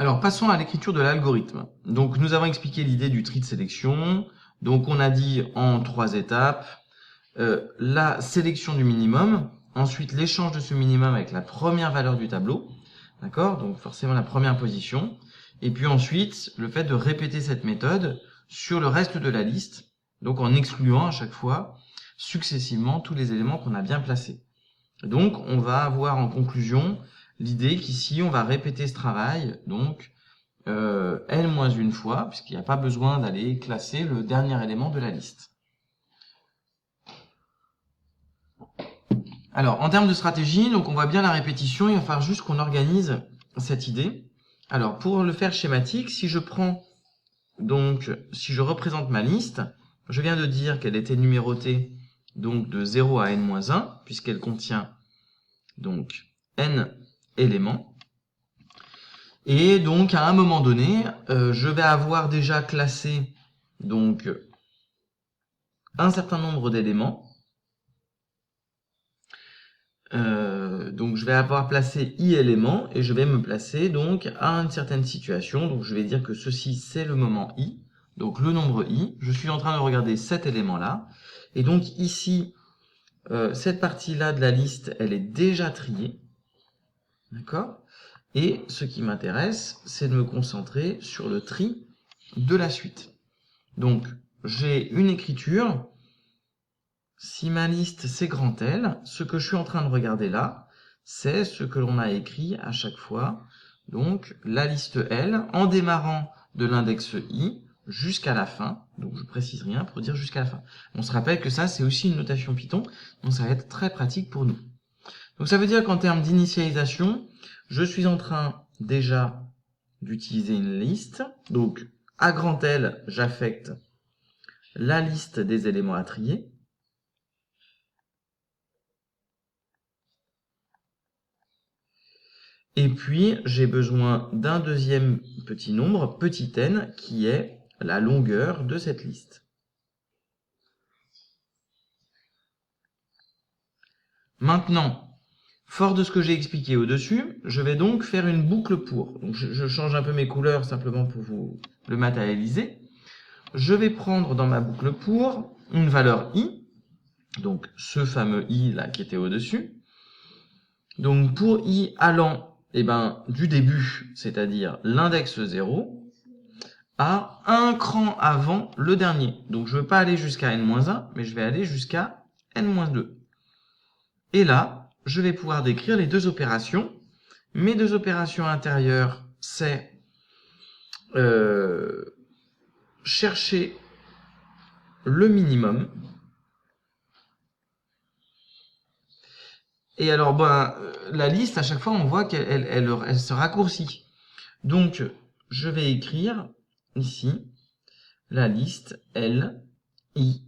Alors, passons à l'écriture de l'algorithme. Donc, nous avons expliqué l'idée du tri de sélection. Donc, on a dit en 3 étapes, la sélection du minimum, ensuite l'échange de ce minimum avec la première valeur du tableau, d'accord? Donc, forcément la première position. Et puis ensuite, le fait de répéter cette méthode sur le reste de la liste, donc en excluant à chaque fois, successivement, tous les éléments qu'on a bien placés. Donc, on va avoir en conclusion l'idée qu'ici, on va répéter ce travail, donc n-1 fois, puisqu'il n'y a pas besoin d'aller classer le dernier élément de la liste. Alors, en termes de stratégie, donc on voit bien la répétition, il va falloir juste qu'on organise cette idée. Alors, pour le faire schématique, si je représente ma liste, je viens de dire qu'elle était numérotée donc de 0 à n-1, puisqu'elle contient donc n éléments. Et donc, à un moment donné, je vais avoir déjà classé donc un certain nombre d'éléments. Donc, je vais avoir placé i éléments et je vais me placer donc à une certaine situation. Donc, je vais dire que ceci, c'est le moment i. Donc, le nombre i. Je suis en train de regarder cet élément-là. Et donc, ici, cette partie-là de la liste, elle est déjà triée. D'accord ? Et ce qui m'intéresse, c'est de me concentrer sur le tri de la suite. Donc, j'ai une écriture. Si ma liste, c'est grand L, ce que je suis en train de regarder là, c'est ce que l'on a écrit à chaque fois. Donc, la liste L, en démarrant de l'index I jusqu'à la fin. Donc, je précise rien pour dire jusqu'à la fin. On se rappelle que ça, c'est aussi une notation Python. Donc, ça va être très pratique pour nous. Donc, ça veut dire qu'en termes d'initialisation, je suis en train déjà d'utiliser une liste. Donc, à grand L, j'affecte la liste des éléments à trier. Et puis, j'ai besoin d'un deuxième petit nombre, petit n, qui est la longueur de cette liste. Maintenant, fort de ce que j'ai expliqué au-dessus, je vais donc faire une boucle pour. Donc, je change un peu mes couleurs simplement pour vous le matérialiser. Je vais prendre dans ma boucle pour une valeur i, donc ce fameux i là qui était au-dessus. Donc, pour i allant du début, c'est-à-dire l'index 0, à un cran avant le dernier. Donc, je ne veux pas aller jusqu'à n-1, mais je vais aller jusqu'à n-2. Et là, je vais pouvoir décrire les deux opérations. Mes deux opérations intérieures, c'est chercher le minimum. Et alors, la liste, à chaque fois, on voit qu'elle se raccourcit. Donc, je vais écrire ici la liste L, I,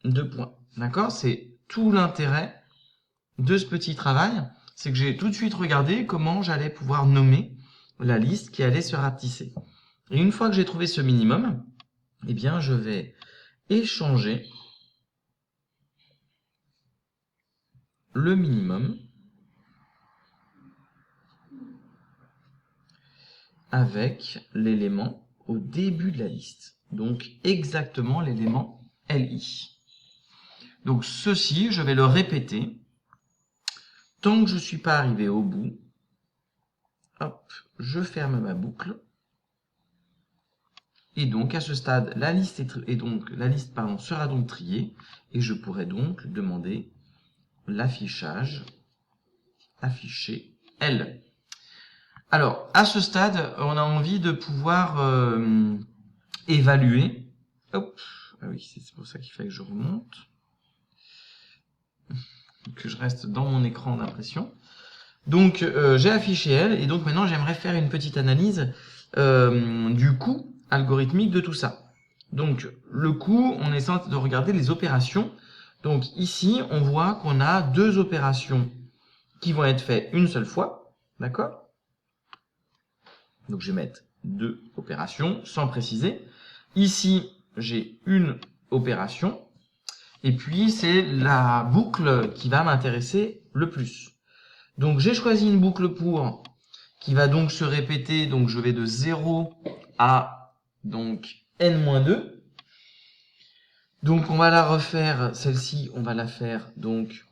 2 points. D'accord? C'est tout l'intérêt de ce petit travail. C'est que j'ai tout de suite regardé comment j'allais pouvoir nommer la liste qui allait se rapetisser. Et une fois que j'ai trouvé ce minimum, eh bien, je vais échanger le minimum avec l'élément au début de la liste. Donc, exactement l'élément LI. Donc, ceci, je vais le répéter tant que je ne suis pas arrivé au bout. Hop, je ferme ma boucle. Et donc, à ce stade, la liste sera donc triée et je pourrai donc demander l'affichage afficher L. Alors, à ce stade, on a envie de pouvoir évaluer. Hop, ah oui, c'est pour ça qu'il fallait que je remonte. Que je reste dans mon écran d'impression. Donc, j'ai affiché L, et donc maintenant, j'aimerais faire une petite analyse du coût algorithmique de tout ça. Donc, le coût, on essaie de regarder les opérations. Donc, ici, on voit qu'on a deux opérations qui vont être faites une seule fois. D'accord ? Donc, je vais mettre deux opérations sans préciser. Ici, j'ai une opération. Et puis, c'est la boucle qui va m'intéresser le plus. Donc, j'ai choisi une boucle pour qui va donc se répéter. Donc je vais de 0 à donc n-2. Donc on va la refaire, celle-ci, on va la faire donc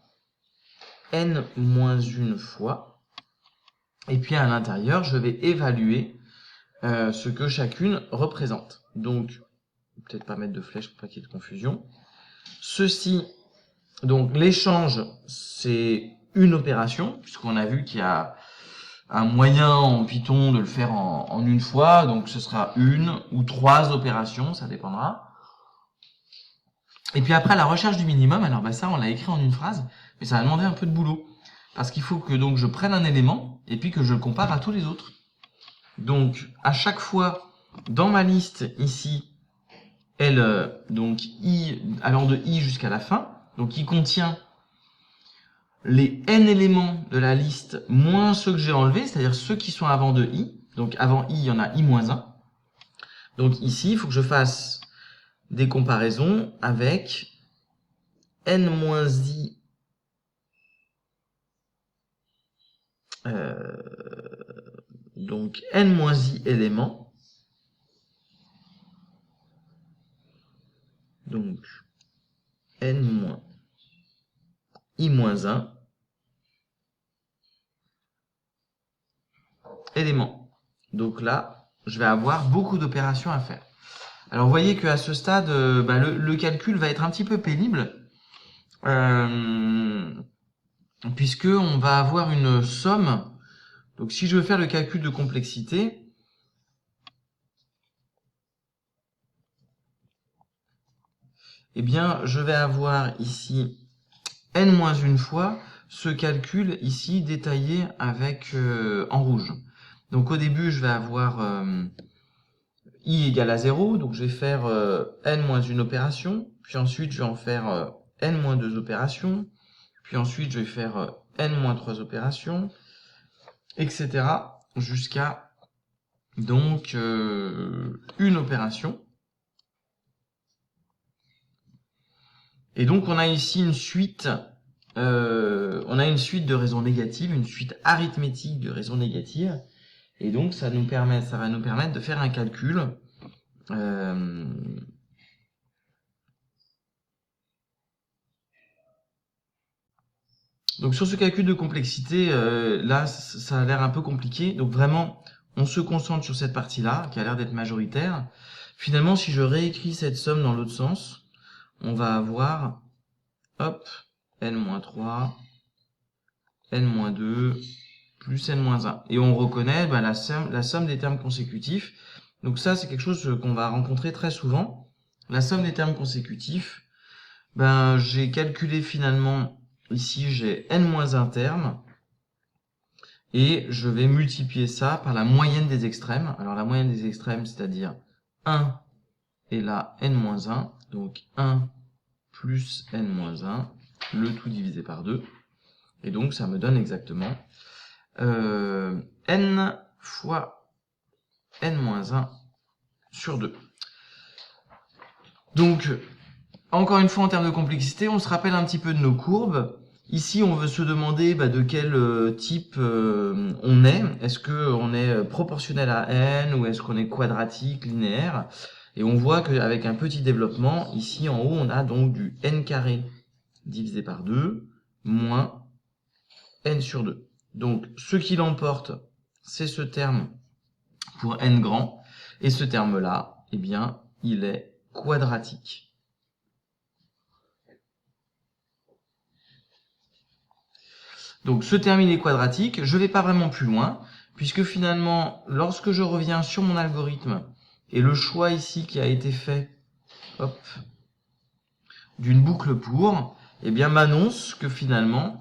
n-1 fois. Et puis à l'intérieur, je vais évaluer ce que chacune représente. Donc, peut-être pas mettre de flèche pour pas qu'il y ait de confusion. Ceci, donc l'échange, c'est une opération, puisqu'on a vu qu'il y a un moyen en Python de le faire en une fois, donc ce sera une ou 3 opérations, ça dépendra. Et puis après, la recherche du minimum, alors bah ça, on l'a écrit en une phrase, mais ça va demander un peu de boulot. Parce qu'il faut que donc je prenne un élément, et puis que je le compare à tous les autres. Donc, à chaque fois, dans ma liste ici, donc i allant de i jusqu'à la fin, donc qui contient les n éléments de la liste moins ceux que j'ai enlevés, c'est-à-dire ceux qui sont avant de i. Donc avant i, il y en a i-1. Donc ici, il faut que je fasse des comparaisons avec n-i donc n-i éléments. Donc n-i-1 éléments. Donc là, je vais avoir beaucoup d'opérations à faire. Alors vous voyez qu'à ce stade, le calcul va être un petit peu pénible, puisque on va avoir une somme. Donc si je veux faire le calcul de complexité, eh bien je vais avoir ici n-1 fois ce calcul ici détaillé avec en rouge. Donc au début je vais avoir i égale à 0, donc je vais faire n-1 opération, puis ensuite je vais en faire n-2 opérations, puis ensuite je vais faire n-3 opérations, etc. jusqu'à donc une opération. Et donc on a ici une suite, de raisons négatives, une suite arithmétique de raisons négatives. Et donc ça va nous permettre de faire un calcul donc sur ce calcul de complexité, là ça a l'air un peu compliqué. Donc vraiment, on se concentre sur cette partie-là, qui a l'air d'être majoritaire. Finalement, si je réécris cette somme dans l'autre sens, on va avoir, hop, n-3, n-2, plus n-1. Et on reconnaît la somme des termes consécutifs. Donc ça, c'est quelque chose qu'on va rencontrer très souvent. La somme des termes consécutifs, j'ai calculé finalement, ici j'ai n-1 terme, et je vais multiplier ça par la moyenne des extrêmes. Alors la moyenne des extrêmes, c'est-à-dire 1 et là n-1, donc 1 plus n-1, le tout divisé par 2. Et donc ça me donne exactement n fois n-1 sur 2. Donc, encore une fois, en termes de complexité, on se rappelle un petit peu de nos courbes. Ici, on veut se demander de quel type on est. Est-ce qu'on est proportionnel à n ou est-ce qu'on est quadratique, linéaire? Et on voit qu'avec un petit développement, ici en haut, on a donc du n carré divisé par 2 moins n sur 2. Donc, ce qui l'emporte, c'est ce terme pour n grand. Et ce terme-là, eh bien, il est quadratique. Donc, ce terme, il est quadratique. Je ne vais pas vraiment plus loin, puisque finalement, lorsque je reviens sur mon algorithme, et le choix ici qui a été fait, hop, d'une boucle pour, eh bien, m'annonce que finalement,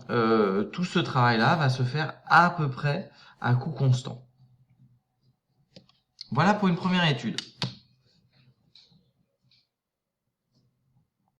tout ce travail-là va se faire à peu près à coût constant. Voilà pour une première étude.